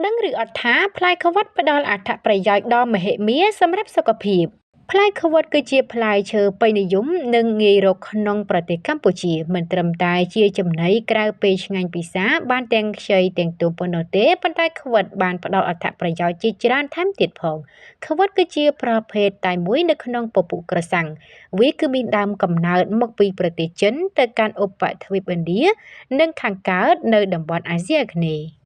ដឹងឬអត់ថាផ្លែខ្វិតផ្ដល់អត្ថប្រយោជន៍ដ៏មហិមាសម្រាប់សុខភាពផ្លែខ្វិតគឺជាផ្លែឈើពេញនិយមនិងងាយរកក្នុងប្រទេសកម្ពុជាមិនត្រឹមតែជាចំណីក្រៅពេលឆ្ងាញ់ពិសាបានទាំងខ្ចីទាំងទុំប៉ុណ្ណោះទេប៉ុន្តែខ្វិតបានផ្ដល់អត្ថប្រយោជន៍ជាច្រើនថែមទៀតផងខ្វិតគឺជាប្រភេទតែមួយនៅក្នុងពពុះក្រសាំងវាគឺមានដើមកំណើតមកពីប្រទេសចិនទៅកាន់ឧបទ្វីបឥណ្ឌានិងខាងកើតនៅតំបន់អាស៊ីអាគ្នេយ៍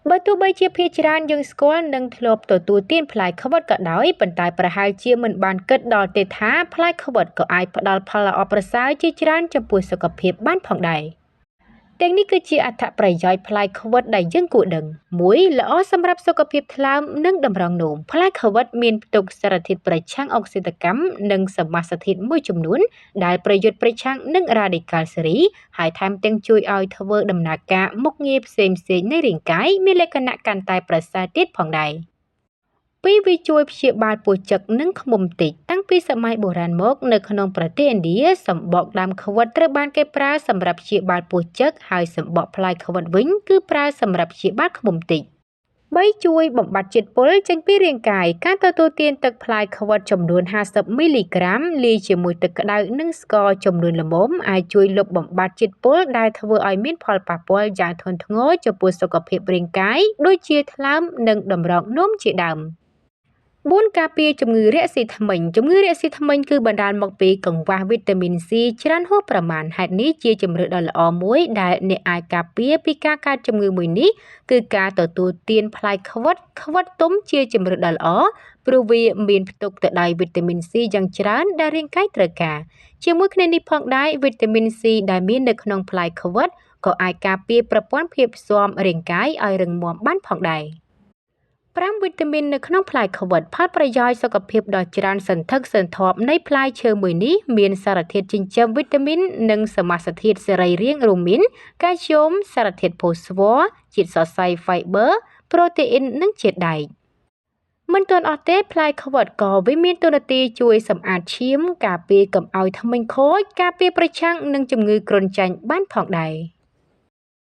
បើទោះបីជាភាគច្រើនយើងស្គាល់និងធ្លាប់ទទួលទានផ្លែខ្វិតក៏ដោយប៉ុន្តែប្រហែលជាមិនបានគិតដល់ទេថាផ្លែខ្វិតក៏អាចផ្ដល់ផលល្អប្រសើរជាច្រើនចំពោះសុខភាពបានផងដែរទាំងនេះគឺជាអត្ថប្រយោជន៍ផ្លែខ្វិតដែលយើងគួរដឹង1ល្អសម្រាប់សុខភាពថ្លើមនិងតម្រង់នោមផ្លែខ្វិតមានផ្ទុកសារធាតុប្រឆាំងអុកស៊ីតកម្មនិងសមាសធាតុមួយចំនួនដែលប្រយុទ្ធប្រឆាំងនឹងរ៉ាឌីកាល់សេរីហើយថែមទាំងជួយឲ្យធ្វើដំណើរការមុខងារផ្សេងៗនៃរាងកាយមានលក្ខណៈកាន់តែប្រសើរទៀតផងដែរពីរវាជួយព្យាបាលពោះចឹកនិងឃ្មុំតិចតាំងពីសម័យបុរាណមកនៅក្នុងប្រទេសឥណ្ឌាសម្បកដើមខ្វិតត្រូវបានគេប្រើសម្រាប់ព្យាបាលពោះចឹកហើយសម្បកផ្លែខ្វិតវិញគឺប្រើសម្រាប់ព្យាបាលឃ្មុំតិច3ជួយបំបត្តិជាតិពុលចេញពីរាងកាយការទទួលទានទឹកផ្លែខ្វិតចំនួន50មីលីក្រាមលាយជាមួយទឹកក្តៅនិងស្ករចំនួនល្មមអាចជួយលុបបំបាត់ជាតិពុលដែលធ្វើឲ្យមានផលប៉ះពាល់យ៉ាងធ្ងន់ធ្ងរចំពោះសុខភាពរាងកាយដូចជាថ្លើមនិងតម្រង់នោមជាដើម4ការពារជំងឺរាកស៊ីធ្មេញជំងឺរាកស៊ីធ្មេញគឺបណ្ដាលមកពីកង្វះវីតាមីន C ច្រើនហួសប្រមាណហេតុនេះជាជម្រើសដ៏ល្អមួយដែលអ្នកអាចការពារពីការកើតជំងឺមួយនេះគឺការទទួលទានផ្លែខ្វិតទុំជាជម្រើសដ៏ល្អព្រោះវាមានផ្ទុកទៅដោយវីតាមីន C យ៉ាងច្រើនដែលរាងកាយត្រូវការជាមួយគ្នានេះផងដែរវីតាមីន C ដែលមាននៅក្នុងផ្លែខ្វិតក៏អាចការពារប្រព័ន្ធភាពស៊ាំរាងកាយឲ្យរឹងមាំបានផងដែរ5វីតាមីននៅក្នុងផ្លែខ្វិតផលប្រយោជន៍សុខភាពដ៏ច្រើនសន្ធឹកសន្ធាប់នៃផ្លែឈើមួយនេះមានសារធាតុចិញ្ចឹមវីតាមីននិងសមាសធាតុសរីរាង្គរួមមានកាល់ស្យូមសារធាតុផូស្វ័រជាតិសរសៃ Fiber ប្រូតេអ៊ីននិងជាតិដែកមិនទាន់អស់ទេផ្លែខ្វិតក៏វាមានតួនាទីជួយសម្អាតឈាមការពារកុំឲ្យធ្មេញខូចការពារប្រឆាំងនឹងជំងឺគ្រុនចាញ់បានផងដែរ